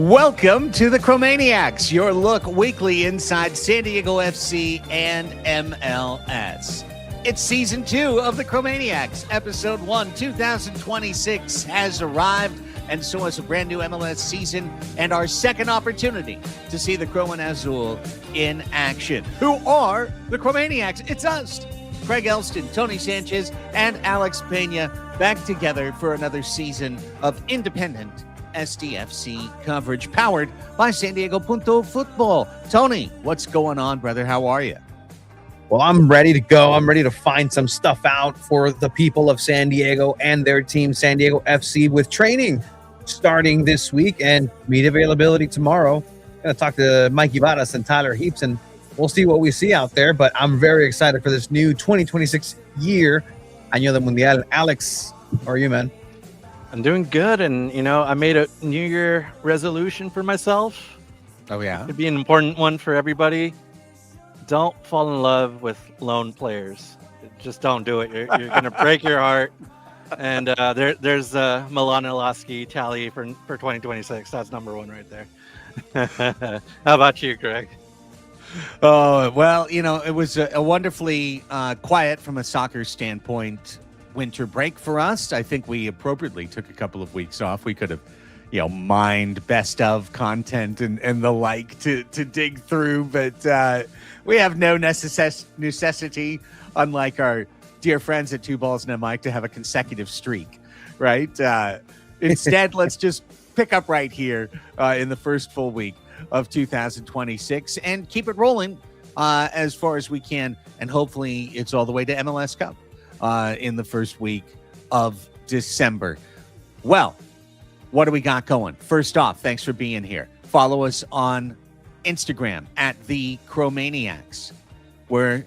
Welcome to the Chromaniacs, your look weekly inside San Diego FC and MLS. It's season 2 of the Chromaniacs. Episode 1, 2026 has arrived, and so has a brand new MLS season and our second opportunity to see the Chrome and Azul in action. Who are the Chromaniacs? It's us, Craig Elston, Tony Sanchez, and Alex Pena, back together for another season of independent SDFC coverage powered by SanDiego.Futbol. Tony, what's going on, brother? How are you? Well, I'm ready to go. I'm ready to find some stuff out for the people of San Diego and their team, San Diego FC, with training starting this week and meet availability tomorrow. I'm going to talk to Mike Ibarras and Tyler Heaps, and we'll see what we see out there. But I'm very excited for this new 2026 year, Año de Mundial. Alex, how are you, man? I'm doing good, and I made a New Year resolution for myself. Oh yeah, it'd be an important one for everybody. Don't fall in love with lone players. Just don't do it. You're gonna break your heart. And there's Milan-Elaski tally for 2026. That's number 1 right there. How about you, Greg? Oh well, it was a wonderfully quiet from a soccer standpoint winter break for us. I think we appropriately took a couple of weeks off. We could have, mined best of content and the like to dig through, but we have no necessity, unlike our dear friends at Two Balls and a Mic, to have a consecutive streak, right? Instead, let's just pick up right here in the first full week of 2026 and keep it rolling as far as we can, and hopefully it's all the way to MLS Cup in the first week of December. Well, what do we got going? First off, thanks for being here. Follow us on Instagram at the Chromaniacs, where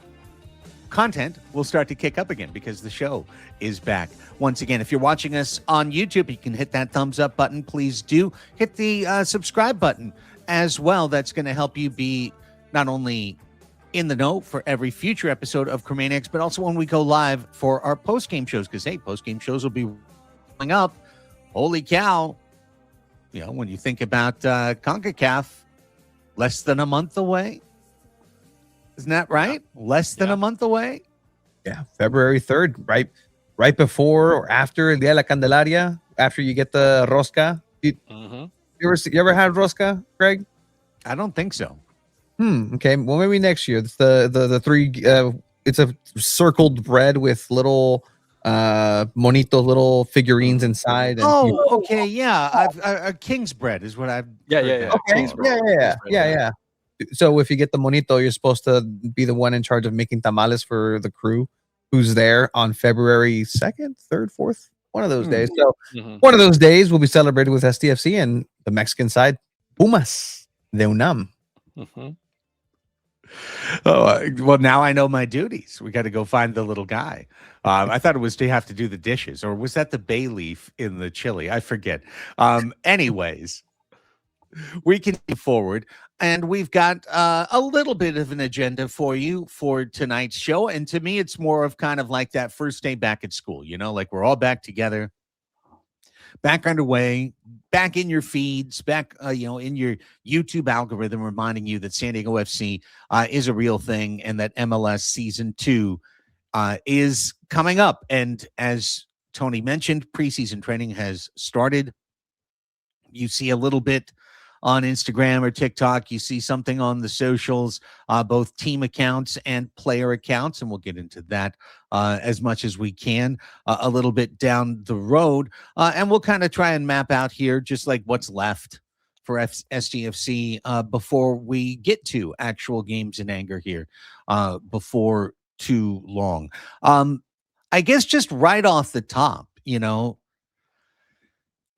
content will start to kick up again because the show is back. Once again, if you're watching us on YouTube, you can hit that thumbs up button. Please do hit the subscribe button as well. That's going to help you be not only in the know for every future episode of Chromaniacs, but also when we go live for our post-game shows, because, hey, post-game shows will be going up. Holy cow. When you think about CONCACAF, less than a month away. Isn't that right? Less than a month away? Yeah, February 3rd, right before or after El Día de la Candelaria, after you get the rosca. You ever had rosca, Greg? I don't think so. Okay. Well, maybe next year. It's the three. It's a circled bread with little monito, little figurines inside. And okay, yeah. I've King's bread is what I've. Yeah. Okay. Yeah. So if you get the monito, you're supposed to be the one in charge of making tamales for the crew who's there on February 2nd, 3rd, 4th, one of those days. So one of those days will be celebrated with SDFC and the Mexican side, Pumas de UNAM. Oh, well, now I know my duties. We got to go find the little guy. I thought it was to have to do the dishes, or was that the bay leaf in the chili? I forget. Anyways, we can move forward, and we've got a little bit of an agenda for you for tonight's show. And to me, it's more of kind of like that first day back at school, like we're all back together, back underway, back in your feeds, back in your YouTube algorithm, reminding you that San Diego FC is a real thing and that MLS Season 2 is coming up. And as Tony mentioned, preseason training has started. You see a little bit on Instagram or TikTok. You see something on the socials, both team accounts and player accounts, and we'll get into that as much as we can a little bit down the road. And we'll kind of try and map out here just like what's left for SDFC before we get to actual games in anger here before too long. I guess just right off the top,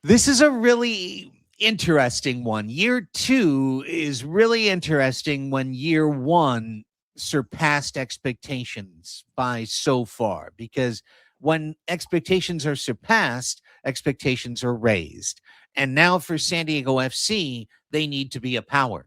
this is a really interesting one. Year 2 is really interesting when year 1 surpassed expectations by so far, because when expectations are surpassed, expectations are raised. And now for San Diego FC, they need to be a power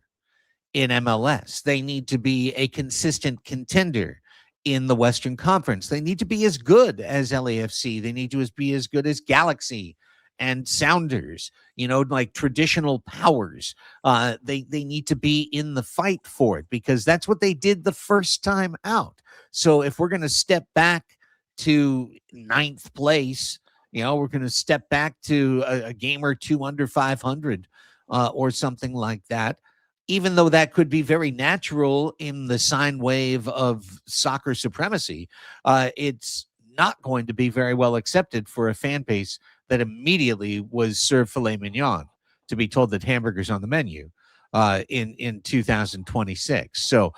in MLS. They need to be a consistent contender in the Western Conference. They need to be as good as LAFC. They need to be as good as Galaxy and Sounders, like traditional powers. They need to be in the fight for it, because that's what they did the first time out. So if we're going to step back to ninth place, we're going to step back to a game or two under 500 or something like that. Even though that could be very natural in the sine wave of soccer supremacy, it's not going to be very well accepted for a fan base that immediately was served filet mignon to be told that hamburgers on the menu in 2026. So,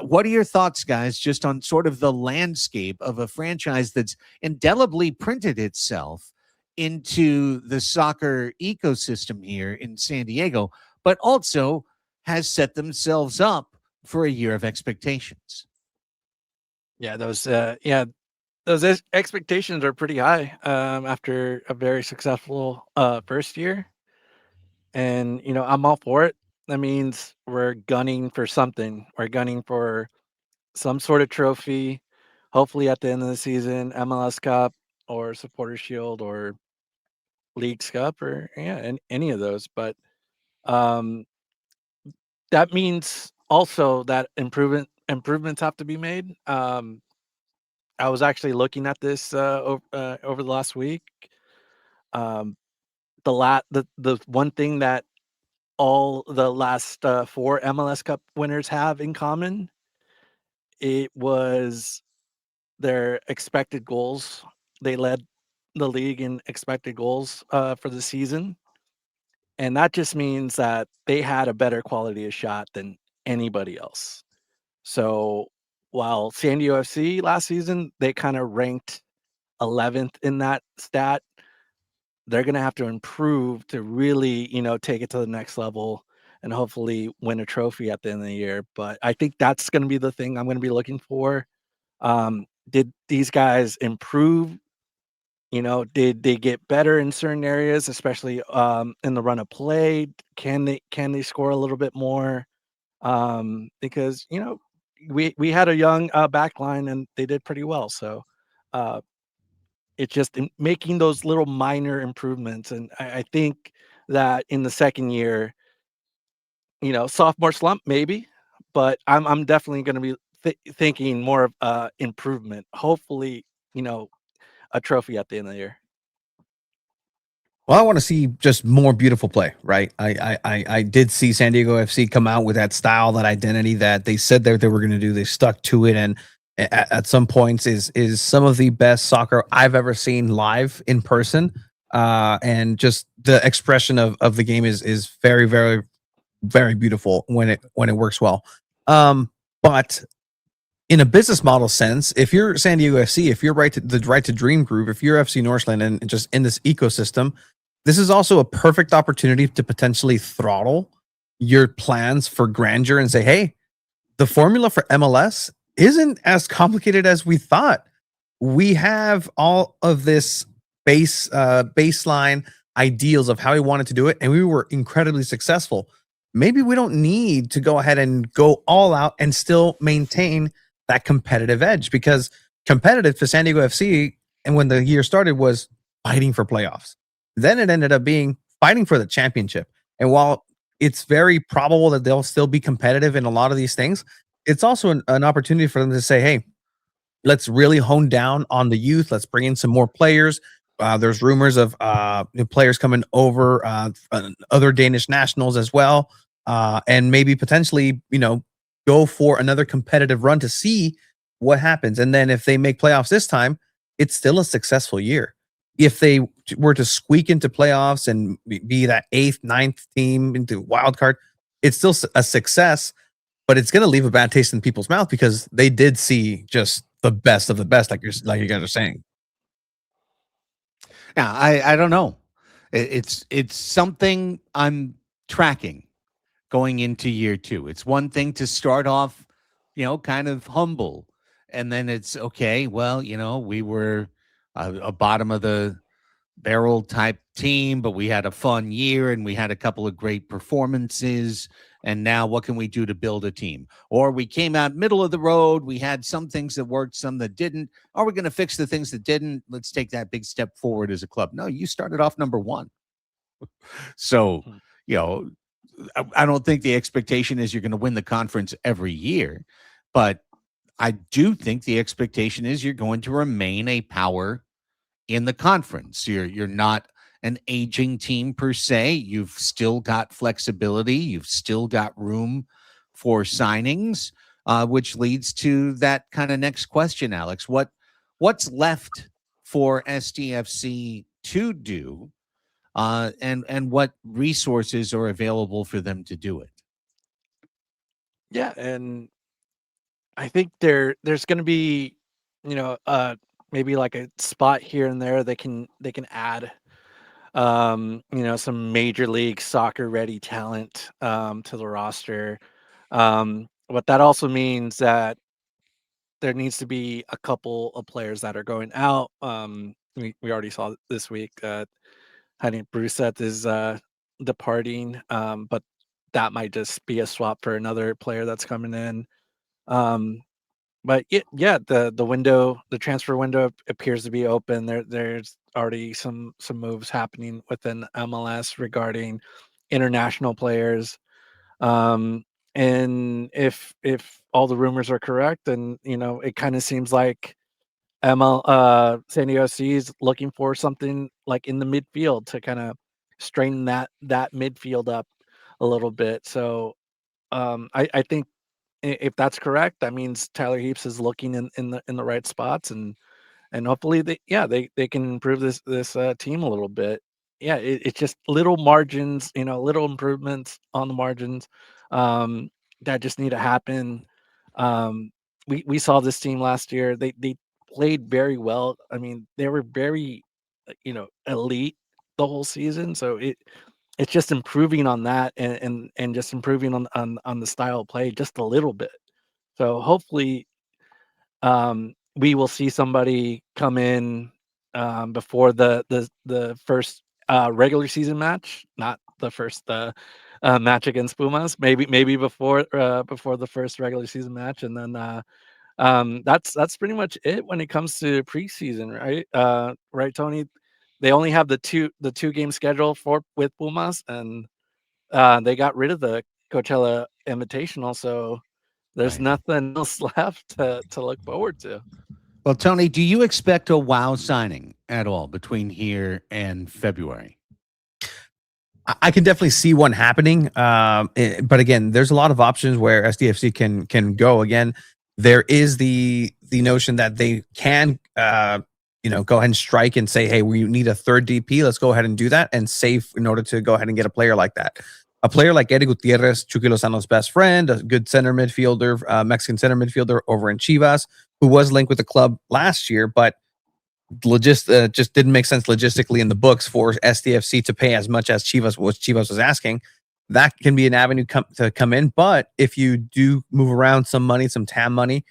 what are your thoughts, guys, just on sort of the landscape of a franchise that's indelibly printed itself into the soccer ecosystem here in San Diego, but also has set themselves up for a year of expectations? Yeah, those expectations are pretty high after a very successful first year, and I'm all for it. That means we're gunning for something. We're gunning for some sort of trophy. Hopefully, at the end of the season, MLS Cup or Supporter Shield or Leagues Cup, or any of those. But um, that means also that improvements have to be made. I was actually looking at this over the last week. Um, the one thing that all the last 4 MLS Cup winners have in common, it was their expected goals. They led the league in expected goals for the season, and that just means that they had a better quality of shot than anybody else. So while SanDiego FC last season, they kind of ranked 11th in that stat, they're going to have to improve to really, take it to the next level and hopefully win a trophy at the end of the year. But I think that's going to be the thing I'm going to be looking for. Did these guys improve? Did they get better in certain areas, especially in the run of play? Can they score a little bit more? Because we had a young back line and they did pretty well. So uh, it's just making those little minor improvements, and I think that in the second year, sophomore slump maybe, but I'm definitely going to be thinking more of improvement. Hopefully, a trophy at the end of the year. Well, I want to see just more beautiful play, right? I did see SanDiego FC come out with that style, that identity that they said that they were going to do. They stuck to it, and at some points is some of the best soccer I've ever seen live in person. And just the expression of the game is very, very, very beautiful when it works well. But in a business model sense, if you're SanDiego FC, if you're the Right to Dream group, if you're FC Northland and just in this ecosystem, this is also a perfect opportunity to potentially throttle your plans for grandeur and say, hey, the formula for MLS isn't as complicated as we thought. We have all of this baseline ideals of how we wanted to do it, and we were incredibly successful. Maybe we don't need to go ahead and go all out and still maintain that competitive edge, because competitive for SanDiego FC, and when the year started, was fighting for playoffs. Then it ended up being fighting for the championship. And while it's very probable that they'll still be competitive in a lot of these things, it's also an opportunity for them to say, hey, let's really hone down on the youth. Let's bring in some more players. There's rumors of players coming over, other Danish nationals as well, and maybe potentially, go for another competitive run to see what happens. And then if they make playoffs this time, it's still a successful year. If they were to squeak into playoffs and be that 8th, 9th team into wild card, it's still a success, but it's going to leave a bad taste in people's mouth because they did see just the best of the best, like you guys are saying. Yeah, I don't know. It's something I'm tracking going into year 2. It's one thing to start off, kind of humble, and then it's okay. Well, we were a bottom of the barrel type team, but we had a fun year and we had a couple of great performances. And now what can we do to build a team? Or we came out middle of the road. We had some things that worked, some that didn't. Are we going to fix the things that didn't? Let's take that big step forward as a club. No, you started off number one. So, you know, I don't think the expectation is you're going to win the conference every year, but I do think the expectation is you're going to remain a power in the conference. You're not an aging team per se. You've still got flexibility. You've still got room for signings, which leads to that kind of next question, Alex. What's left for SDFC to do, and what resources are available for them to do it? Yeah, and I think there's going to be, maybe like a spot here and there they can add, some major league soccer ready talent to the roster. But that also means that there needs to be a couple of players that are going out. We already saw this week that Honey Brusette is departing, but that might just be a swap for another player that's coming in. Um, but yeah, the transfer window appears to be open. There's already some moves happening within MLS regarding international players. Um, and if all the rumors are correct, then it kind of seems like San Diego is looking for something like in the midfield to kind of straighten that midfield up a little bit. So I think if that's correct, that means Tyler Heaps is looking in the right spots, and hopefully they can improve this team a little bit. Yeah, it's just little margins, little improvements on the margins that just need to happen. Um, we saw this team last year. They played very well. I mean, they were very elite the whole season. So it's just improving on that, and just improving on the style of play just a little bit. So hopefully we will see somebody come in before the first regular season match, not the first match against Pumas. Maybe before the first regular season match, and then that's pretty much it when it comes to preseason, right? Right, Tony. They only have the two game schedule with Pumas, and they got rid of the Coachella Invitational, so there's Right. nothing else left to look forward to. Well, Tony, do you expect a wow signing at all between here and February? I can definitely see one happening. But again, there's a lot of options where SDFC can go. Again, there is the notion that they can go ahead and strike and say, hey, we need a third DP. Let's go ahead and do that and save in order to go ahead and get a player like that. A player like Eddie Gutierrez, Chucky Lozano's best friend, a good center midfielder, Mexican center midfielder over in Chivas, who was linked with the club last year, but just didn't make sense logistically in the books for SDFC to pay as much as Chivas was asking. That can be an avenue to come in. But if you do move around some money, some TAM money,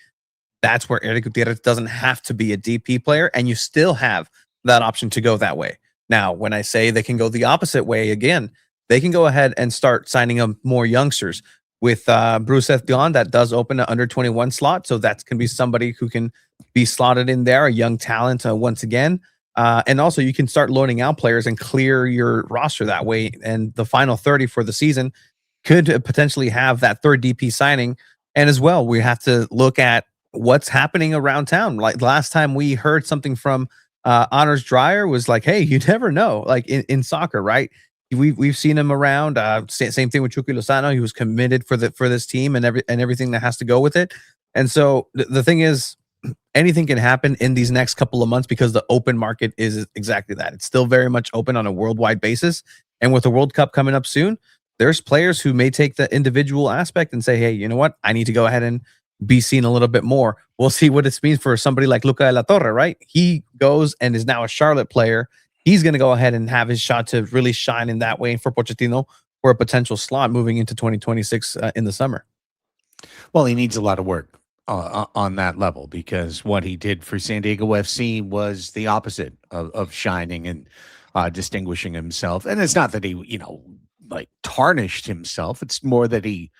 that's where Eric Gutierrez doesn't have to be a DP player, and you still have that option to go that way. Now, when I say they can go the opposite way again, they can go ahead and start signing up more youngsters. With Bruseth Dion, that does open an under 21 slot, so that can be somebody who can be slotted in there, a young talent once again. And also, you can start loaning out players and clear your roster that way. And the final 30 for the season could potentially have that third DP signing. And as well, we have to look at what's happening around town. Like last time we heard something from Honors Dreyer was like, hey, you never know, like in soccer, right? We've seen him around. Same thing with Chucky Lozano. He was committed for this team and everything that has to go with it. And so the thing is, anything can happen in these next couple of months because the open market is exactly that. It's still very much open on a worldwide basis. And with the World Cup coming up soon, there's players who may take the individual aspect and say, hey, you know what? I need to go ahead and be seen a little bit more. We'll see what it means for somebody like Luca de la Torre, right? He goes and is now a Charlotte player. He's going to go ahead and have his shot to really shine in that way for Pochettino for a potential slot moving into 2026 in the summer. Well, he needs a lot of work. on that level, because what he did for San Diego FC was the opposite of shining and distinguishing himself. And it's not that he, like tarnished himself. It's more that he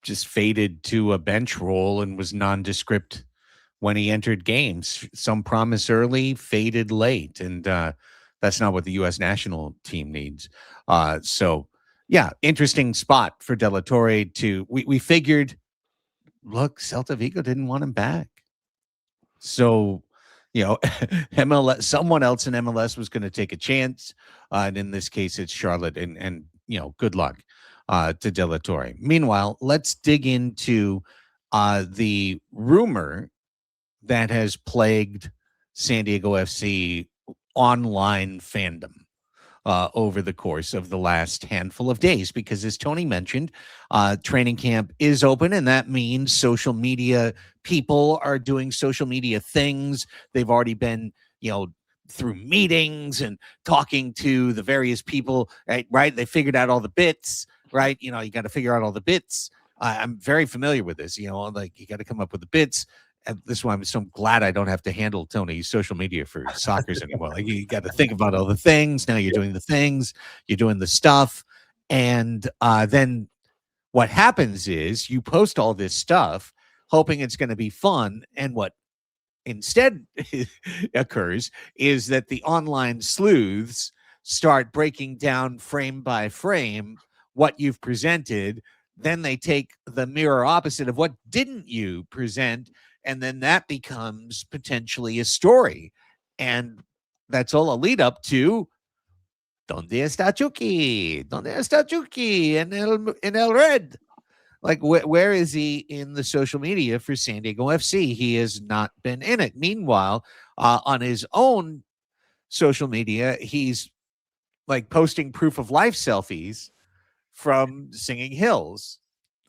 just faded to a bench role and was nondescript when he entered games. Some promise early, faded late. And that's not what the U.S. national team needs. So, yeah, interesting spot for De La Torre to, we figured, look, Celta Vigo didn't want him back. So, MLS, someone else in MLS was going to take a chance. And in this case, it's Charlotte. And good luck to De La Torre. Meanwhile, let's dig into the rumor that has plagued San Diego FC online fandom over the course of the last handful of days, because as Tony mentioned, training camp is open, and that means social media people are doing social media things. They've already been, through meetings and talking to the various people, right? They figured out all the bits, right? You got to figure out all the bits. I'm very familiar with this, like you got to come up with the bits. And this is why I'm so glad I don't have to handle Tony's social media for soccer's anymore. Like, you got to think about all the things. Now you're doing the things, you're doing the stuff. And then what happens is you post all this stuff hoping it's going to be fun. And what instead occurs is that the online sleuths start breaking down frame by frame what you've presented. Then they take the mirror opposite of what didn't you present, and then that becomes potentially a story. And that's all a lead up to ¿Dónde está Chucky? ¿Dónde está Chucky in El Red? Like, where is he in the social media for San Diego FC? He has not been in it. Meanwhile, on his own social media, he's like posting proof of life selfies from Singing Hills,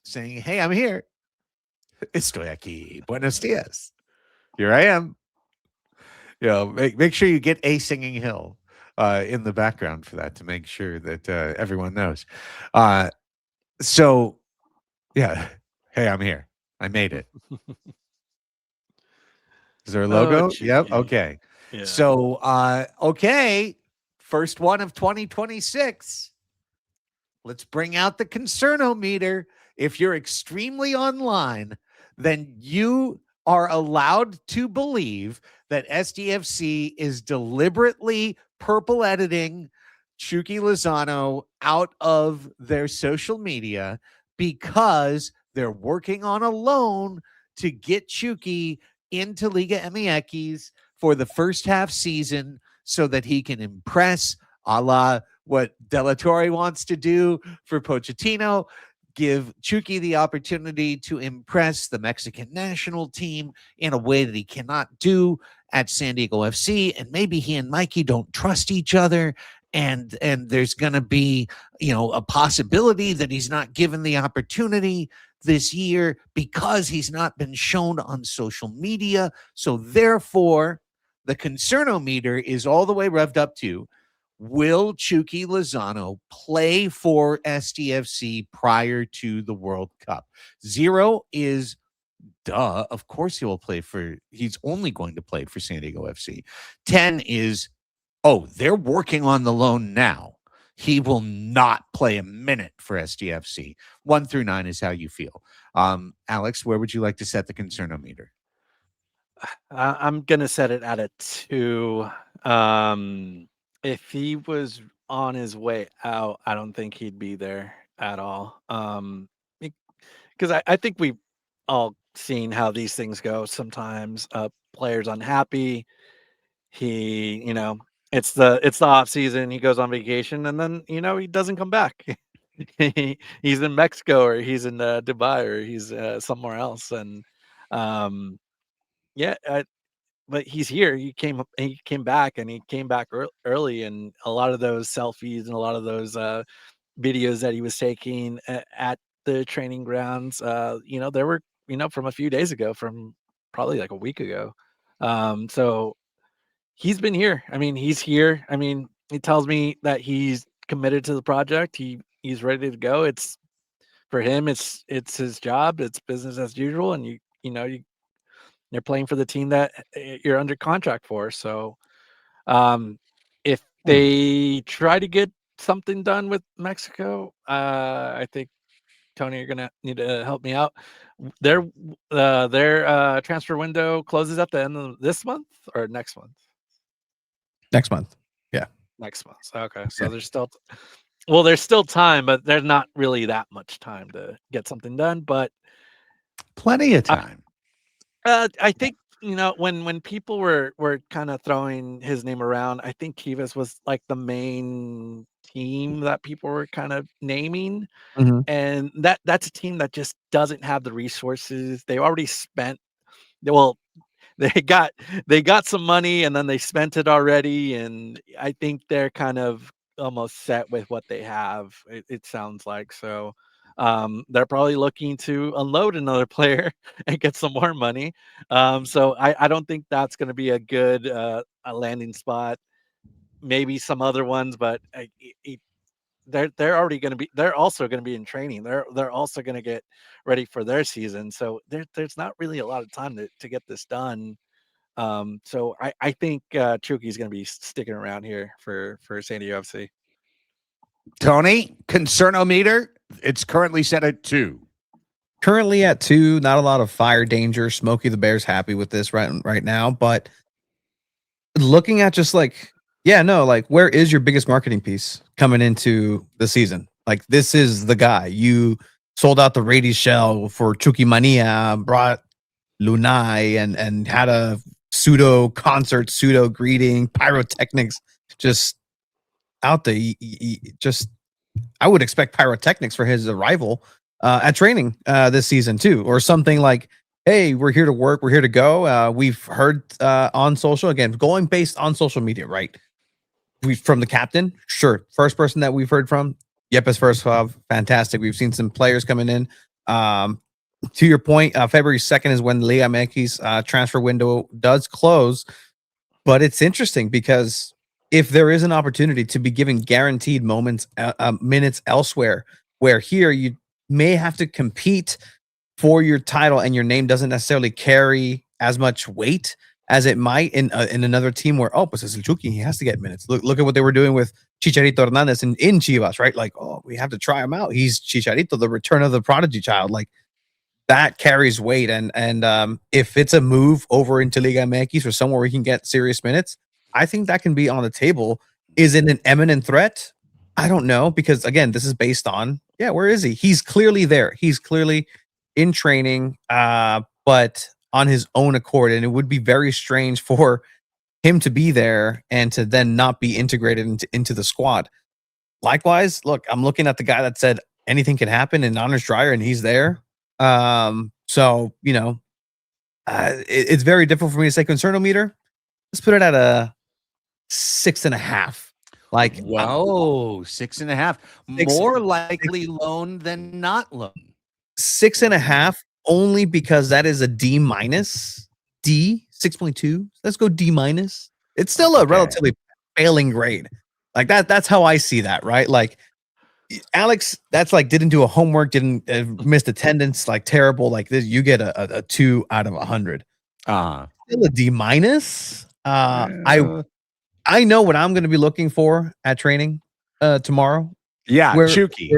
saying, "Hey, I'm here. Estoy aquí. Buenos dias. Here I am." Make sure you get a Singing Hill in the background for that, to make sure that everyone knows. So, yeah. Hey, I'm here. I made it. Is there a logo? Yep. Okay. Yeah. So, okay. First one of 2026. Let's bring out the concernometer. If you're extremely online, then you are allowed to believe that SDFC is deliberately purple editing Chucky Lozano out of their social media because they're working on a loan to get Chucky into Liga MX for the first half season so that he can impress, a la what De La Torre wants to do for Pochettino, give Chucky the opportunity to impress the Mexican national team in a way that he cannot do at San Diego FC. And maybe he and Mikey don't trust each other. And there's going to be, a possibility that he's not given the opportunity this year because he's not been shown on social media. So therefore, the concernometer is all the way revved up to, will Chucky Lozano play for SDFC prior to the World Cup? 0 is duh. Of course he will play he's only going to play for San Diego FC. 10 is, oh, they're working on the loan now. He will not play a minute for SDFC. 1 through 9 is how you feel. Alex, where would you like to set the concernometer? I'm going to set it at a 2. If he was on his way out, I don't think he'd be there at all. Because I think we've all seen how these things go. Sometimes players unhappy. He, it's the off season. He goes on vacation, and then he doesn't come back. He's in Mexico, or he's in Dubai, or he's somewhere else, and yeah. But he's here. He came back, and he came back early, and a lot of those selfies and a lot of those videos that he was taking at the training grounds, there were, from a few days ago, from probably like a week ago. So he's been here. I mean, he's here. I mean, he tells me that he's committed to the project. He's ready to go. It's for him. It's his job. It's business as usual, and you're playing for the team that you're under contract for. So if they try to get something done with Mexico, I think Tony, you're gonna need to help me out. Their transfer window closes at the end of this month or next month. Next month. Yeah. Next month. Okay, so Yeah. there's still time, but there's not really that much time to get something done. But Plenty of time. I think when people were kind of throwing his name around, I think Chivas was like the main team that people were kind of naming, and that's a team that just doesn't have the resources. They already spent. Well, they got some money and then they spent it already, and I think they're kind of almost set with what they have. It sounds like so. They're probably looking to unload another player and get some more money. So I don't think that's going to be a good a landing spot. Maybe some other ones, but they're already going to be. They're also going to be in training. They're also going to get ready for their season. So there's not really a lot of time to get this done. So I think Chucky is going to be sticking around here for SanDiego FC. Tony, concernometer, it's currently set at 2. Currently at 2, not a lot of fire danger. Smokey the Bear's happy with this right now, but looking at just like, where is your biggest marketing piece coming into the season? Like, this is the guy. You sold out the Radies shell for Chucky Mania, brought Lunai, and had a pseudo concert, pseudo greeting, pyrotechnics just out there. Just, I would expect pyrotechnics for his arrival at training this season too, or something like, hey, we're here to work, we're here to go. We've heard on social, again, going based on social media, right? From the captain, sure. First person that we've heard from, Yepes Versov, fantastic. We've seen some players coming in. To your point, February 2nd is when Liga MX transfer window does close. But it's interesting because if there is an opportunity to be given guaranteed minutes elsewhere, where here you may have to compete for your title and your name doesn't necessarily carry as much weight as it might in another team where, pues es el Chucky, he has to get minutes. Look at what they were doing with Chicharito Hernandez in Chivas, right? Like, we have to try him out. He's Chicharito, the return of the prodigy child. Like, that carries weight. And if it's a move over into Liga MX or somewhere we can get serious minutes, I think that can be on the table. Is it an imminent threat? I don't know, because again, this is based on, where is he? He's clearly there. He's clearly in training, but on his own accord. And it would be very strange for him to be there and to then not be integrated into the squad. Likewise, look, I'm looking at the guy that said anything can happen in Honors Dreyer, and he's there. So, it's very difficult for me to say concernometer. Let's put it at a 6.5. Like, whoa, 6.5. More likely loan than not loan. 6.5, only because that is a D-, D 6.2. Let's go D-. It's still a relatively failing grade. Like that's how I see that, right? Like, Alex, that's like didn't do a homework, didn't missed attendance, like terrible. Like this, you get a 2 out of 100. Still a D-. I know what I'm going to be looking for at training tomorrow. Yeah, Chucky.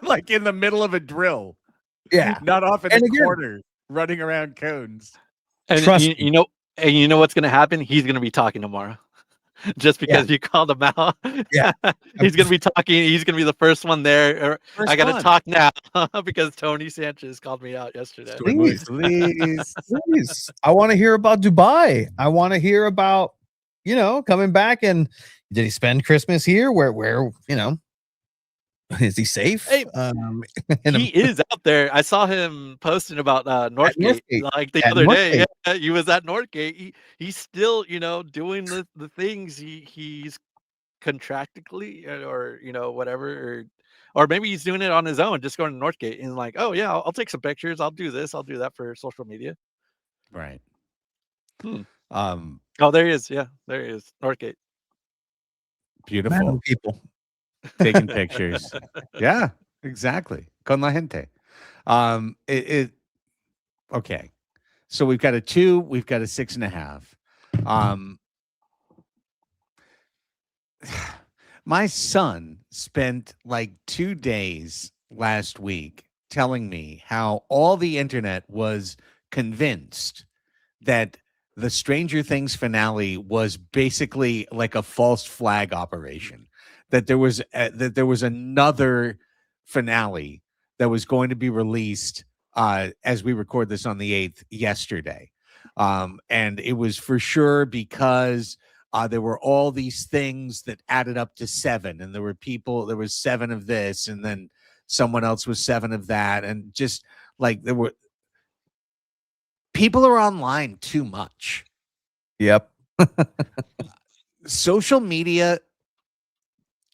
Like in the middle of a drill. Yeah, not off in the corner, running around cones. And you know what's going to happen? He's going to be talking tomorrow. Just because you called him out. Yeah. He's going to be talking. He's going to be the first one there. I got to talk now because Tony Sanchez called me out yesterday. Please. I want to hear about Dubai. I want to hear about, coming back, and did he spend Christmas here? Where is he safe? Hey, he is out there. I saw him posting about Northgate like the other day. Yeah, he was at Northgate. He's still, doing the things he's contractually or whatever, or maybe he's doing it on his own, just going to Northgate and like, oh yeah, I'll take some pictures. I'll do this. I'll do that for social media. Right. Oh, there he is. Yeah, there he is. Northgate. Beautiful. Random people. Taking pictures. Yeah, exactly. Con la gente. Okay. So we've got a 2, we've got a 6.5. My son spent like 2 days last week telling me how all the internet was convinced that the Stranger Things finale was basically like a false flag operation. That there was another finale that was going to be released as we record this on the 8th yesterday. And it was for sure because there were all these things that added up to 7, and there was 7 of this, and then someone else was 7 of that, and just like there were people are online too much. Yep. Social media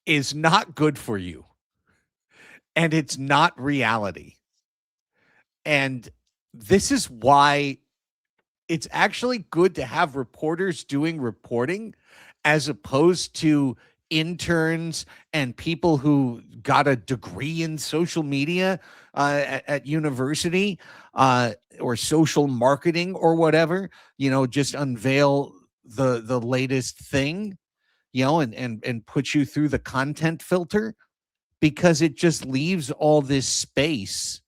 is not good for you, and it's not reality. And this is why it's actually good to have reporters doing reporting as opposed to interns and people who got a degree in social media at university or social marketing or whatever, just unveil the latest thing, and put you through the content filter, because it just leaves all this space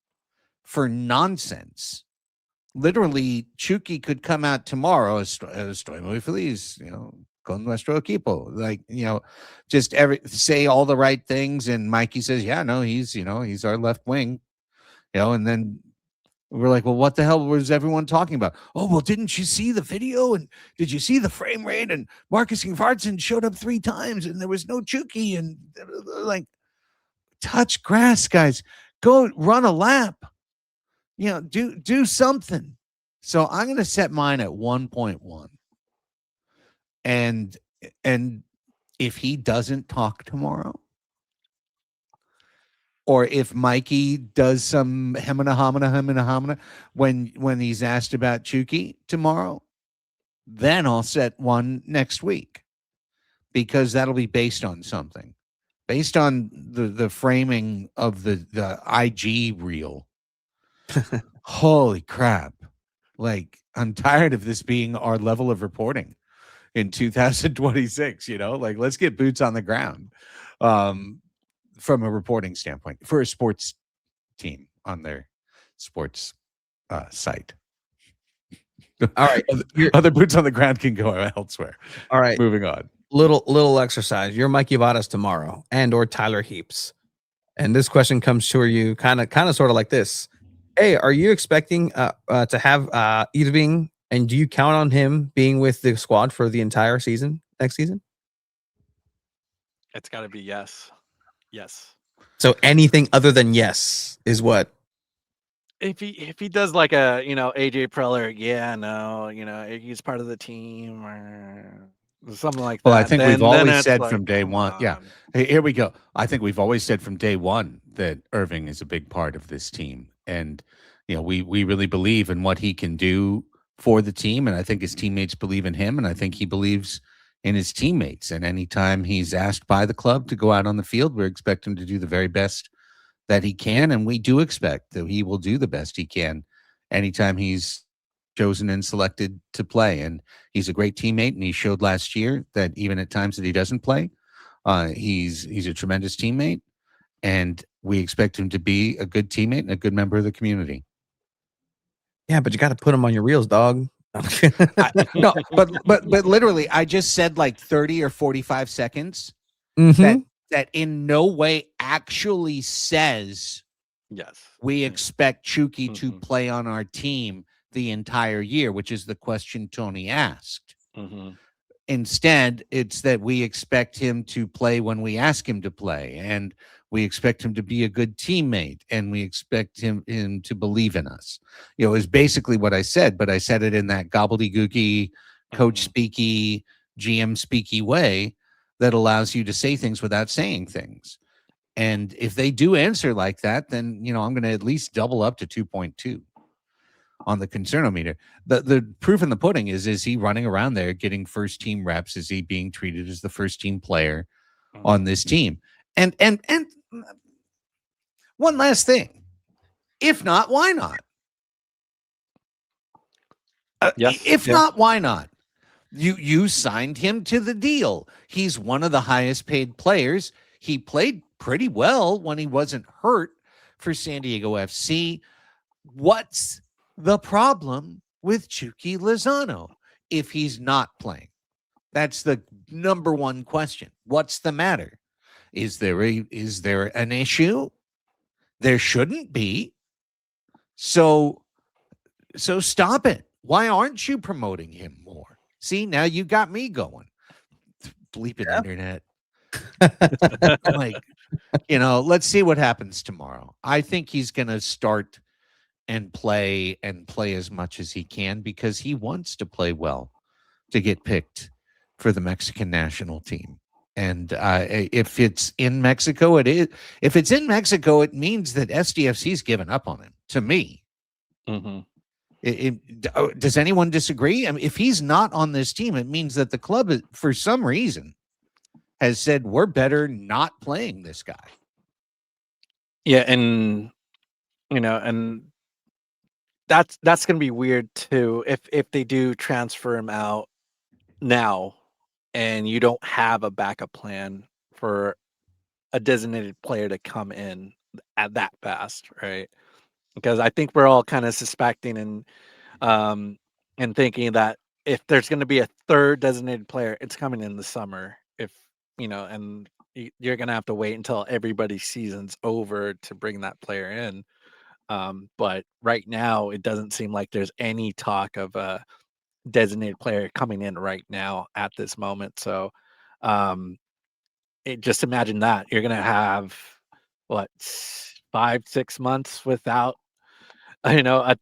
for nonsense. Literally, Chucky could come out tomorrow. Estoy muy feliz, con nuestro equipo. Like, just say all the right things. And Mikey says, yeah, no, he's our left wing, and then we're like, well, what the hell was everyone talking about? Oh, well, didn't you see the video? And did you see the frame rate? And Marcus Ingvartsen showed up 3 times and there was no Chucky. And like, touch grass, guys. Go run a lap. Do something. So I'm going to set mine at 1.1. And if he doesn't talk tomorrow, or if Mikey does some hemina homina when he's asked about Chucky tomorrow, then I'll set 1 next week, because that'll be based on something, based on the framing of the IG reel. Holy crap. Like, I'm tired of this being our level of reporting in 2026, like, let's get boots on the ground from a reporting standpoint for a sports team on their sports site. All right. Other boots on the ground can go elsewhere. All right. Moving on. Little exercise. You're Mikey Vadas tomorrow, and or Tyler Heaps. And this question comes to you kind of sort of like this. Hey, are you expecting to have Hirving, and do you count on him being with the squad for the entire season next season? It's got to be yes. Yes. So anything other than yes is what? If he does like a AJ Preller, yeah, no, he's part of the team or something like that. Well, I think we've always said like, from day one. Yeah. Hey, here we go. I think we've always said from day one that Hirving is a big part of this team. And, we really believe in what he can do for the team. And I think his teammates believe in him. And I think he believes in his teammates. And anytime he's asked by the club to go out on the field, we expect him to do the very best that he can. And we do expect that he will do the best he can anytime he's chosen and selected to play. And he's a great teammate. And he showed last year that even at times that he doesn't play, he's a tremendous teammate. And we expect him to be a good teammate and a good member of the community. Yeah, but you got to put him on your reels, dog. No, but literally, I just said like 30 or 45 seconds that in no way actually says yes, we expect Chucky to play on our team the entire year, which is the question Tony asked. Instead, it's that we expect him to play when we ask him to play, and we expect him to be a good teammate, and we expect him to believe in us. Is basically what I said, but I said it in that gobbledygooky, coach speaky, GM speaky way that allows you to say things without saying things. And if they do answer like that, then, I'm going to at least double up to 2.2 on the concernometer. The proof in the pudding is he running around there getting first team reps? Is he being treated as the first team player on this team? And one last thing. If not, why not? Yes. If Yeah. not, why not? You signed him to the deal. He's one of the highest paid players. He played pretty well when he wasn't hurt for San Diego FC. What's the problem with Chucky Lozano if he's not playing? That's the number one question. What's the matter? Is there an issue? There shouldn't be. So stop it. Why aren't you promoting him more? See, now you got me going. Bleeping internet. Like, let's see what happens tomorrow. I think he's going to start and play as much as he can because he wants to play well to get picked for the Mexican national team. And if it's in Mexico, it is. If it's in Mexico, it means that SDFC's given up on him. To me, does anyone disagree? I mean, if he's not on this team, it means that the club, for some reason, has said we're better not playing this guy. Yeah, and and that's going to be weird too if they do transfer him out now, and you don't have a backup plan for a designated player to come in at that fast, right? Because I think we're all kind of suspecting and thinking that if there's going to be a third designated player, it's coming in the summer. If and you're going to have to wait until everybody's season's over to bring that player in. But right now, it doesn't seem like there's any talk of a designated player coming in right now at this moment. So, just imagine that you're going to have what 5-6 months without a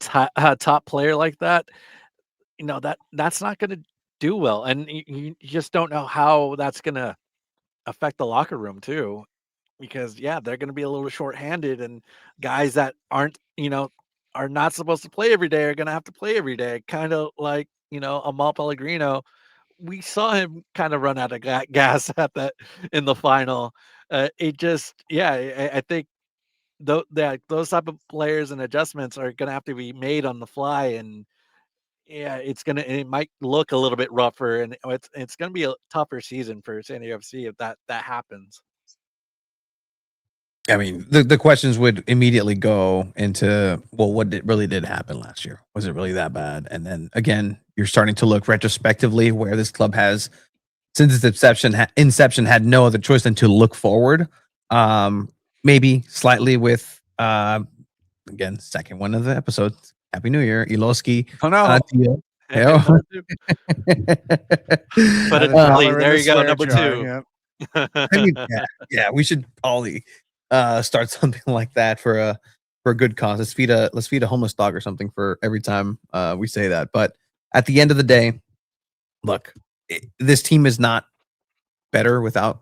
top player like that. That's not going to do well, and you just don't know how that's going to affect the locker room too, because they're going to be a little short-handed, and guys that are not supposed to play every day are going to have to play every day, kind of like Amal Pellegrino. We saw him kind of run out of gas at that in the final. It just I think those type of players and adjustments are going to have to be made on the fly, and it might look a little bit rougher, and it's going to be a tougher season for San Diego FC if that happens. I mean, the questions would immediately go into, well, really did happen last year? Was it really that bad? And then again, you're starting to look retrospectively where this club has, since its inception, had no other choice than to look forward. Maybe slightly with, again, second one of the episodes. Happy New Year, Iloski. Oh no. Deal. But there you go, number two. I mean, we should probably start something like that for a good cause. Let's feed a homeless dog or something for every time we say that. But at the end of the day, look, this team is not better without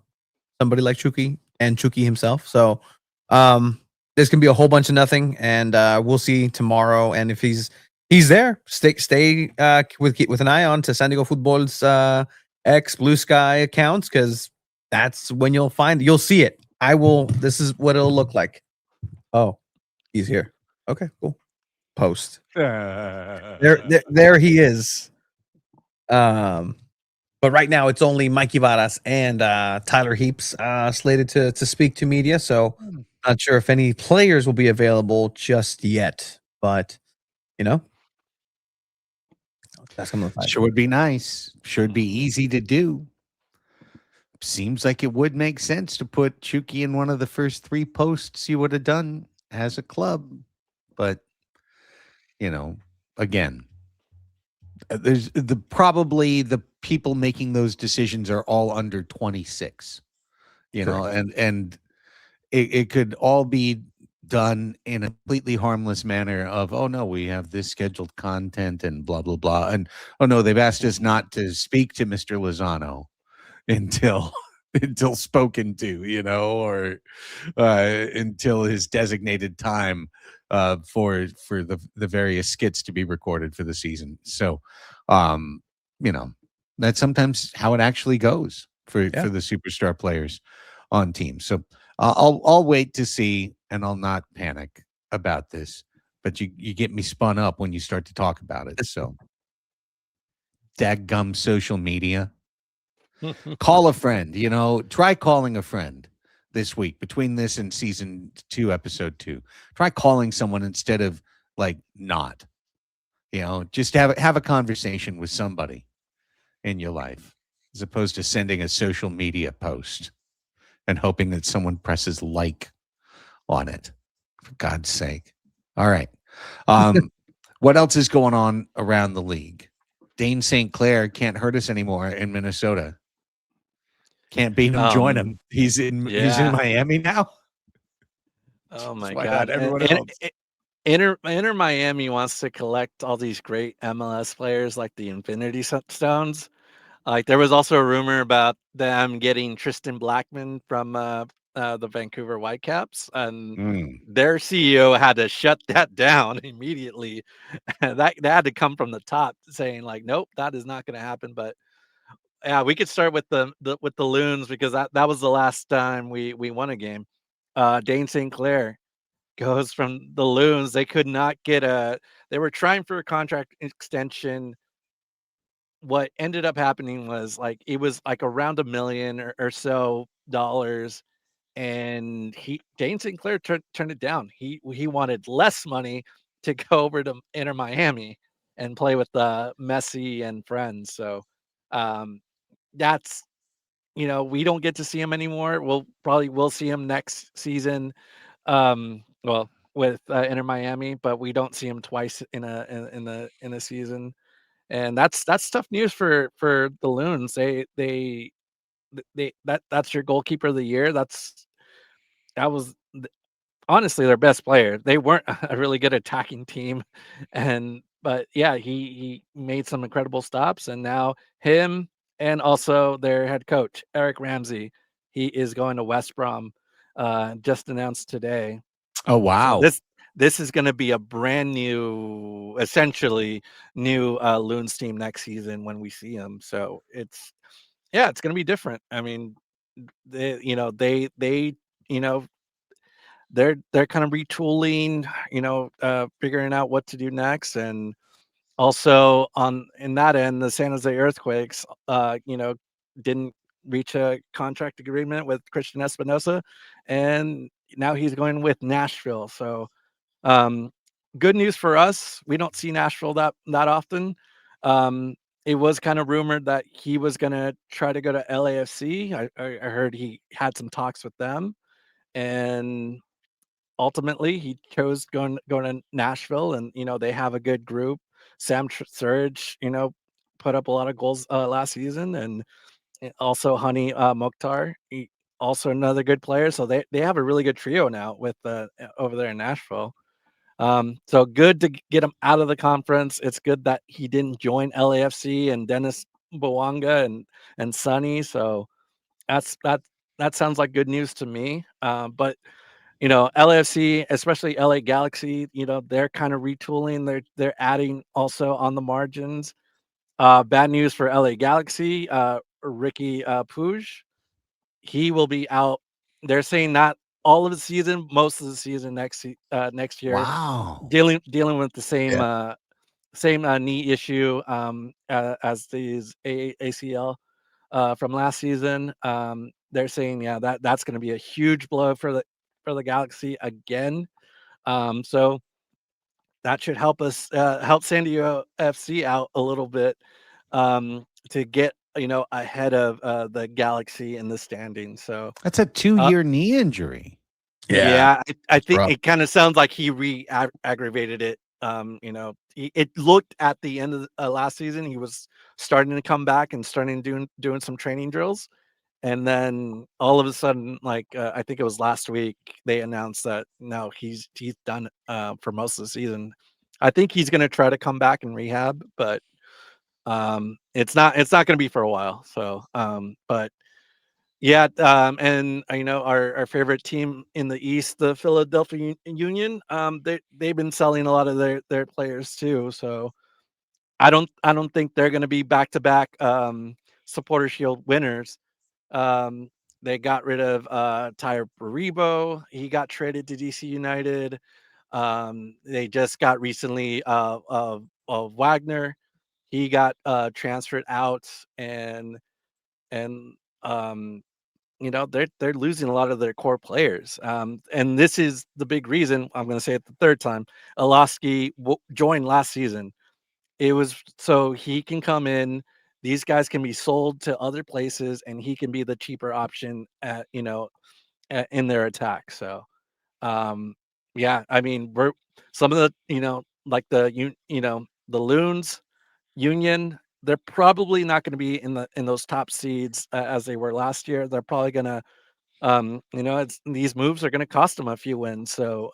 somebody like Chucky and Chucky himself. So there's gonna be a whole bunch of nothing, and we'll see tomorrow. And if he's there, stay with an eye on to SanDiego.Futbol's X Blue Sky accounts, because that's when you'll see it. This is what it'll look like. Oh, he's here. Okay, cool. Post. There he is. But right now it's only Mikey Varas and Tyler Heaps slated to speak to media. So not sure if any players will be available just yet. But that's coming. Sure would be nice. Should be easy to do. Seems like it would make sense to put Chucky in one of the first 3 posts you would have done as a club. But, again, there's probably the people making those decisions are all under 26, and it could all be done in a completely harmless manner of, oh no, we have this scheduled content and blah, blah, blah. And, oh no, they've asked us not to speak to Mr. Lozano until spoken to, or until his designated time for the various skits to be recorded for the season. So, that's sometimes how it actually goes for the superstar players on teams. So I'll wait to see, and I'll not panic about this. But you get me spun up when you start to talk about it. So Daggum social media. Call a friend. Try calling a friend this week between this and season 2, episode 2. Try calling someone instead of not. Just have a conversation with somebody in your life as opposed to sending a social media post and hoping that someone presses like on it. For God's sake. All right. What else is going on around the league? Dane St. Clair can't hurt us anymore in Minnesota. Can't beat him, join him. He's in Miami now. Oh my Why God. not everyone else? Inter Miami wants to collect all these great MLS players like the Infinity Stones. Like there was also a rumor about them getting Tristan Blackman from the Vancouver Whitecaps, and their CEO had to shut that down immediately. that had to come from the top, saying like, nope, that is not going to happen. But yeah, we could start with the Loons because that was the last time we won a game. Dane St. Clair goes from the Loons. They could not get they were trying for a contract extension. What ended up happening was it was around $1 million or so dollars, and Dane St. Clair turned it down. He wanted less money to go over to Inter Miami and play with Messi and friends. So that's we don't get to see him anymore. We'll see him next season. Well, with Inter Miami, but we don't see him twice in a season, and that's tough news for the Loons. That's your goalkeeper of the year. That was honestly their best player. They weren't a really good attacking team, but yeah, he made some incredible stops, and now him and also their head coach Eric Ramsey, he is going to West Brom, just announced today. Oh, So wow. this is going to be a brand new, essentially new Loons team next season when we see them. So it's going to be different. I mean, they you know they're kind of retooling, figuring out what to do next, and also in that end, the San Jose Earthquakes, didn't reach a contract agreement with Christian Espinosa, and now he's going with Nashville. So, good news for us. We don't see Nashville that often. Um, it was kind of rumored that he was going to try to go to LAFC. I heard he had some talks with them, and ultimately he chose going to Nashville, and they have a good group. Sam Surge, put up a lot of goals last season, and also Honey Mokhtar, also another good player. So they have a really good trio now with over there in Nashville. So good to get him out of the conference. It's good that he didn't join LAFC and Dennis Bouanga and Sonny. So that sounds like good news to me. But LAFC, especially LA Galaxy, they're kind of retooling. They're adding also on the margins. Bad news for LA Galaxy. Ricky Puig, he will be out. They're saying not all of the season, most of the season next year. Wow. Dealing with the same knee issue as these ACL from last season. They're saying that's going to be a huge blow for the Galaxy again. So that should help us help San Diego FC out a little bit, to get ahead of the Galaxy in the standings. So That's a 2-year knee injury. yeah, I think rough. it kind of sounds like he aggravated it. It looked at the end of last season he was starting to come back and starting doing some training drills, and then all of a sudden, I think it was last week, they announced that no, he's done for most of the season. I think he's going to try to come back and rehab, but it's not going to be for a while. So, but yeah, and our favorite team in the East, the Philadelphia Union, they've been selling a lot of their players too. So I don't think they're going to be back to back Supporter Shield winners. Um, they got rid of Tyre Baribo. He got traded to DC United. They just got recently of Wagner. he got transferred out, and um, they're losing a lot of their core players. And this is the big reason. I'm going to say it the third time. Alosky joined last season. It was so he can come in. These guys can be sold to other places, and he can be the cheaper option in their attack. So, um, yeah, I mean, we're some of the like the Loons Union. They're probably not going to be in those top seeds as they were last year. They're probably going to these moves are going to cost them a few wins. So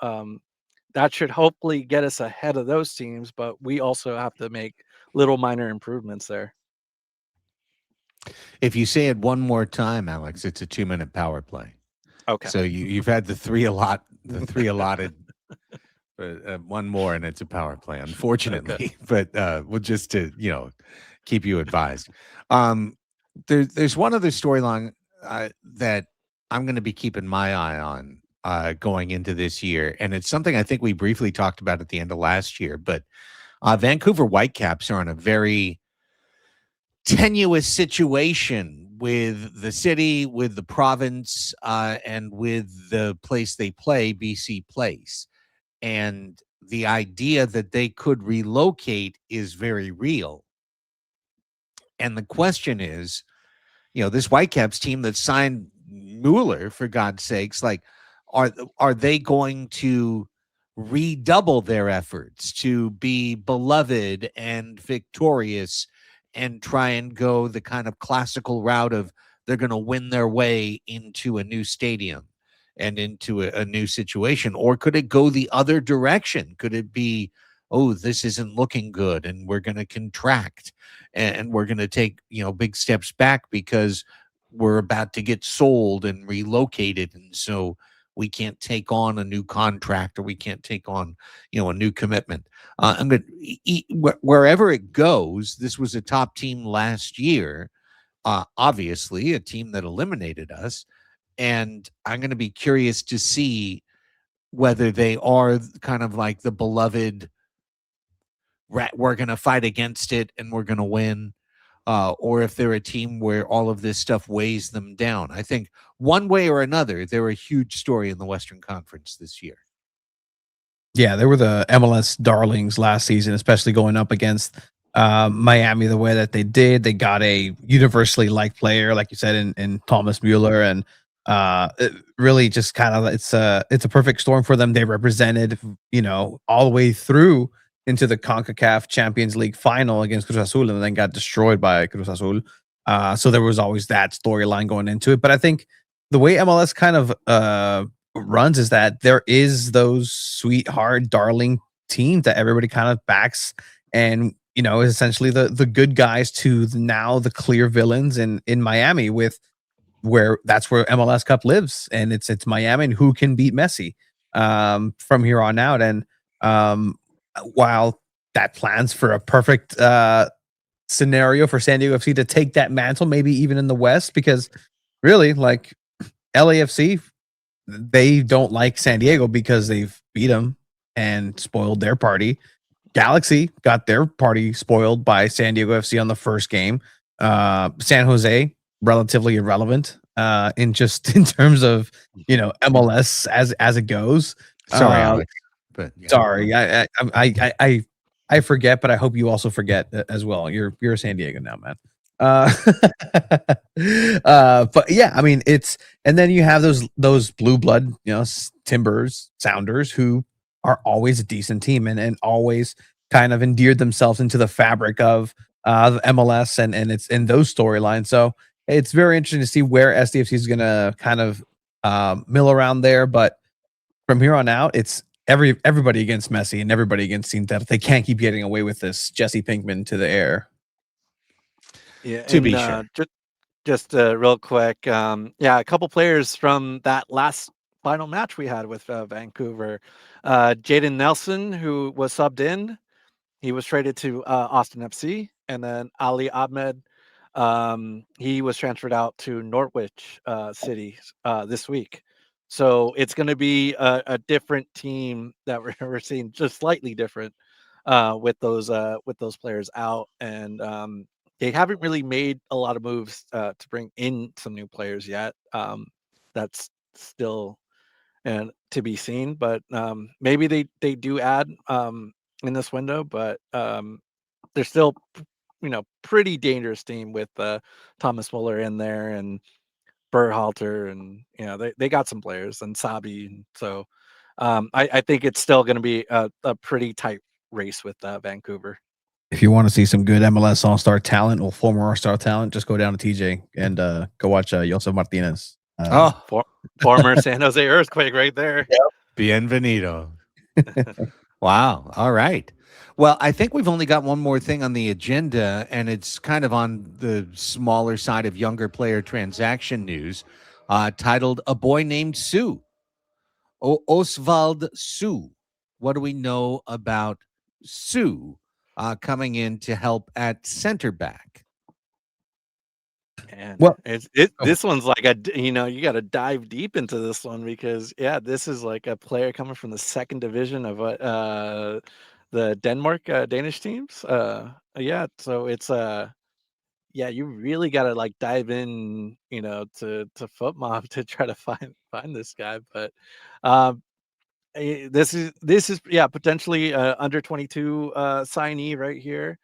that should hopefully get us ahead of those teams. But we also have to make little minor improvements there. If you say it one more time, Alex, it's a 2-minute power play. Okay. So you've had the three allotted. One more, and it's a power play, unfortunately. Okay. But we'll just to keep you advised. There's one other storyline that I'm going to be keeping my eye on going into this year, and it's something I think we briefly talked about at the end of last year. But Vancouver Whitecaps are in a very tenuous situation with the city, with the province, and with the place they play, BC Place. And the idea that they could relocate is very real. And the question is, this Whitecaps team that signed Mueller, for God's sakes, like, are they going to redouble their efforts to be beloved and victorious and try and go the kind of classical route of they're going to win their way into a new stadium and into a new situation? Or could it go the other direction? Could it be, oh, this isn't looking good and we're going to contract and we're going to take, big steps back because we're about to get sold and relocated, and so we can't take on a new contract or we can't take on, a new commitment. I'm going wherever it goes. This was a top team last year, obviously a team that eliminated us, and I'm going to be curious to see whether they are kind of like the beloved. We're going to fight against it and we're going to win. Or if they're a team where all of this stuff weighs them down. I think one way or another, they're a huge story in the Western Conference this year. Yeah, they were the MLS darlings last season, especially going up against Miami the way that they did. They got a universally liked player, like you said, in Thomas Mueller, and it really just kind of it's a perfect storm for them. They represented, all the way through into the CONCACAF Champions League final against Cruz Azul, and then got destroyed by Cruz Azul. So there was always that storyline going into it. But I think the way MLS kind of runs is that there is those sweetheart darling teams that everybody kind of backs, and is essentially the good guys to now the clear villains in Miami, with where that's where MLS Cup lives, and it's Miami and who can beat Messi from here on out. And while that plans for a perfect scenario for San Diego FC to take that mantle, maybe even in the West, because really, like, LAFC, they don't like San Diego because they've beat them and spoiled their party. Galaxy got their party spoiled by San Diego FC on the first game. San Jose, relatively irrelevant in terms of MLS as it goes. Sorry, Alex. But yeah. Sorry, I forget, but I hope you also forget as well. You're a San Diego now, man. But yeah, I mean, and then you have those blue blood, Timbers, Sounders, who are always a decent team and always kind of endeared themselves into the fabric of MLS and it's in those storylines. So it's very interesting to see where SDFC is going to kind of mill around there. But from here on out, it's everybody against Messi and everybody against Team that they can't keep getting away with this Jesse Pinkman to the air. Yeah, to be sure. Just real quick, a couple players from that last final match we had with Vancouver. Jaden Nelson, who was subbed in, he was traded to Austin FC, and then Ali Ahmed, he was transferred out to Norwich City this week. So it's going to be a different team that we're seeing, just slightly different. with those players out, and they haven't really made a lot of moves to bring in some new players yet. That's still and to be seen, but maybe they do add in this window, but they're still pretty dangerous team with Thomas Muller in there and Berhalter, and they got some players and Sabi, and so I think it's still going to be a pretty tight race with Vancouver. If you want to see some good MLS All-Star talent or former All-Star talent, just go down to TJ and go watch Josef Martinez. Former San Jose Earthquake right there. Bienvenido. Wow. All right. Well, I think we've only got one more thing on the agenda, and it's kind of on the smaller side of younger player transaction news, titled "A Boy Named Sue." Oswald Sue. What do we know about Sue coming in to help at center back? And Well, this one's like you got to dive deep into this one, because this is like a player coming from the second division of the Denmark Danish teams. So it's you really got to like dive in, to FootMob to try to find this guy, but this is potentially under 22 signee right here.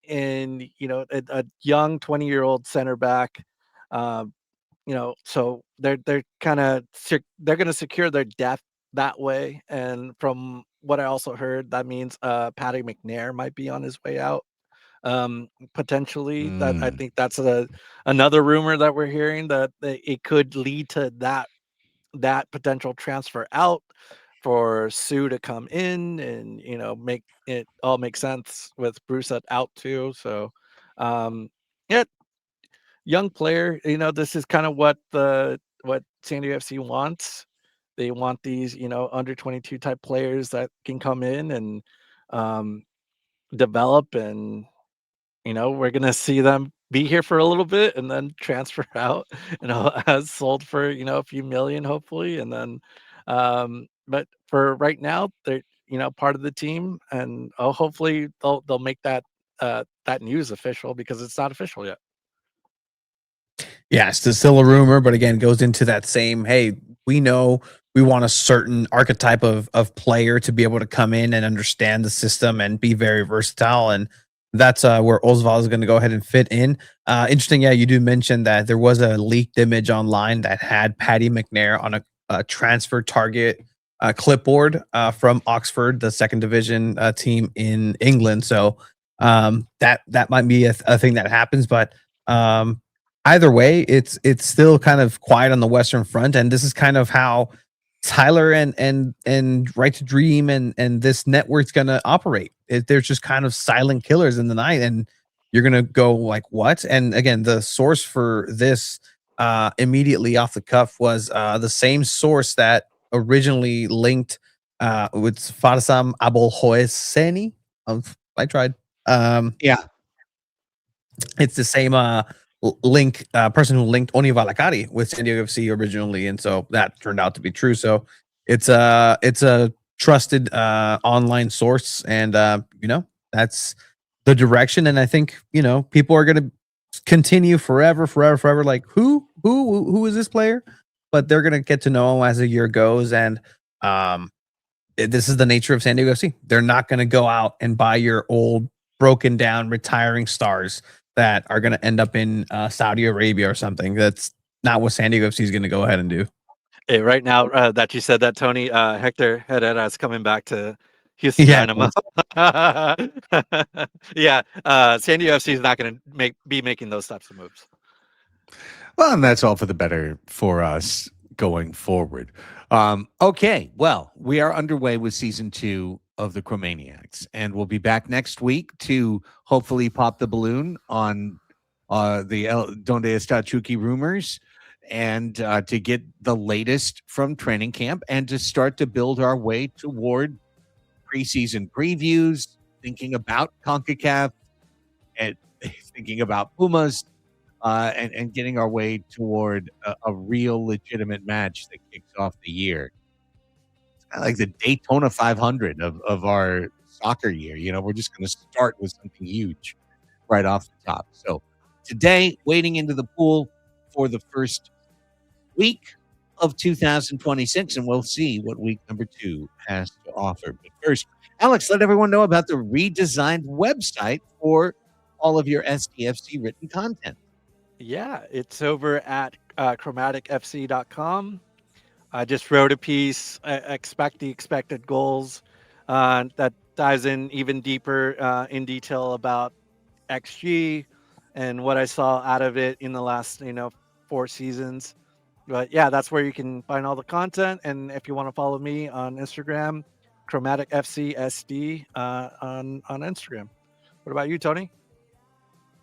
And a young 20-year-old center back, so they're kind of they're going to secure their depth that way. And from what I also heard, that means Paddy McNair might be on his way out, potentially. That I think that's another rumor that we're hearing, that it could lead to that potential transfer out for Sue to come in, and make it all make sense with Brusset out too. So yeah, young player. This is kind of what San Diego FC wants. They want these under 22 type players that can come in and develop, and we're gonna see them be here for a little bit and then transfer out, as sold for a few million, hopefully, and then but for right now, they're part of the team, and hopefully they'll make that that news official, because it's not official yet. Yeah, it's still a rumor, but again, it goes into that same, hey, we know we want a certain archetype of player to be able to come in and understand the system and be very versatile. And that's where Oswald is going to go ahead and fit in. Interesting. Yeah, you do mention that there was a leaked image online that had Paddy McNair on a transfer target clipboard from Oxford, the second division team in England. So that might be a thing that happens, but either way, it's still kind of quiet on the Western Front, and this is kind of how Tyler and Right to Dream and this network's gonna operate. They're just kind of silent killers in the night, and you're gonna go like, what? And again, the source for this immediately off the cuff was the same source that originally linked with Farsam Abul Hoeseni. I tried. Yeah. It's the same link person who linked Oni Valakari with San Diego FC originally, and so that turned out to be true. So it's a trusted online source, and that's the direction. And I think people are going to continue forever, like who is this player, but they're going to get to know him as the year goes. And this is the nature of San Diego FC. They're not going to go out and buy your old broken down retiring stars that are going to end up in Saudi Arabia or something. That's not what San Diego FC is going to go ahead and do. Hey, right now that you said that, Tony, Hector Herrera is coming back to Houston Dynamo. Yeah, San Diego FC is not going to be making those types of moves. Well, and that's all for the better for us going forward. Okay, well, we are underway with season 2 of the Chromaniacs, and we'll be back next week to hopefully pop the balloon on the Donde Está Chucky rumors, and to get the latest from training camp, and to start to build our way toward preseason previews, thinking about CONCACAF and thinking about Pumas, and getting our way toward a real legitimate match that kicks off the year. It's kind of like the Daytona 500 of our soccer year. We're just going to start with something huge right off the top. So today, wading into the pool for the first week of 2026, and we'll see what week number 2 has to offer. But first, Alex, let everyone know about the redesigned website for all of your SDFC written content. Yeah, it's over at chromaticfc.com. I just wrote a piece, expect the expected goals, that dives in even deeper in detail about XG and what I saw out of it in the last 4 seasons. But yeah, that's where you can find all the content. And if you want to follow me on Instagram, ChromaticFCSD on Instagram. What about you, Tony?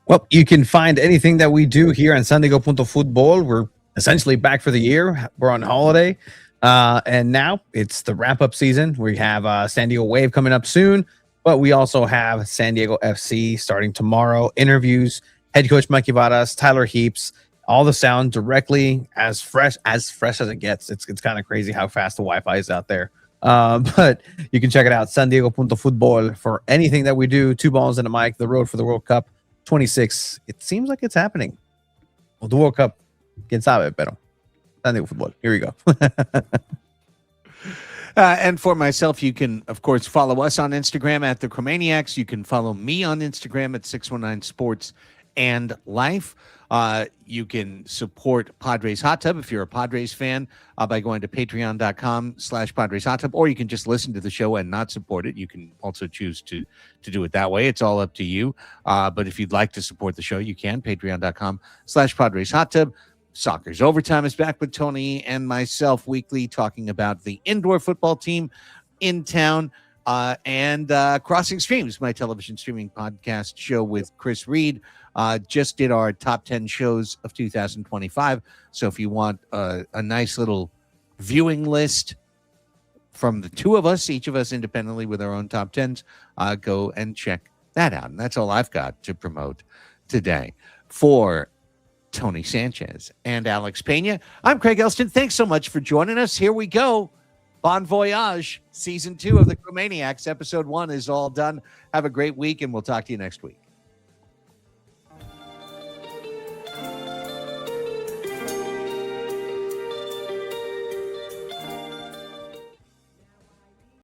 Well, you can find anything that we do here on SanDiego.Futbol. We're essentially back for the year. We're on holiday. And now it's the wrap-up season. We have San Diego Wave coming up soon, but we also have San Diego FC starting tomorrow. Interviews, head coach Mikey Varas, Tyler Heaps, all the sound directly as fresh as it gets. It's kind of crazy how fast the Wi-Fi is out there. But you can check it out, SanDiego.Futbol, for anything that we do. 2 balls and a mic, the road for the World Cup 26. It seems like it's happening. Well, the World Cup, quién sabe, pero SanDiego.Futbol. Here we go. And for myself, you can, of course, follow us on Instagram at the Chromaniacs. You can follow me on Instagram at 619 Sports and Life. You can support Padres Hot Tub if you're a Padres fan by going to patreon.com/Padres Hot Tub, or you can just listen to the show and not support it. You can also choose to do it that way. It's all up to you. But if you'd like to support the show, you can. Patreon.com/Padres Hot Tub. Soccer's Overtime is back with Tony and myself weekly, talking about the indoor football team in town. And Crossing Streams, my television streaming podcast show with Chris Reed, just did our top 10 shows of 2025. So if you want a nice little viewing list from the 2 of us, each of us independently with our own top 10s, go and check that out. And that's all I've got to promote today. For Tony Sanchez and Alex Pena, I'm Craig Elston. Thanks so much for joining us. Here we go. Bon voyage. Season 2 of the Chromaniacs. Episode 1 is all done. Have a great week, and we'll talk to you next week.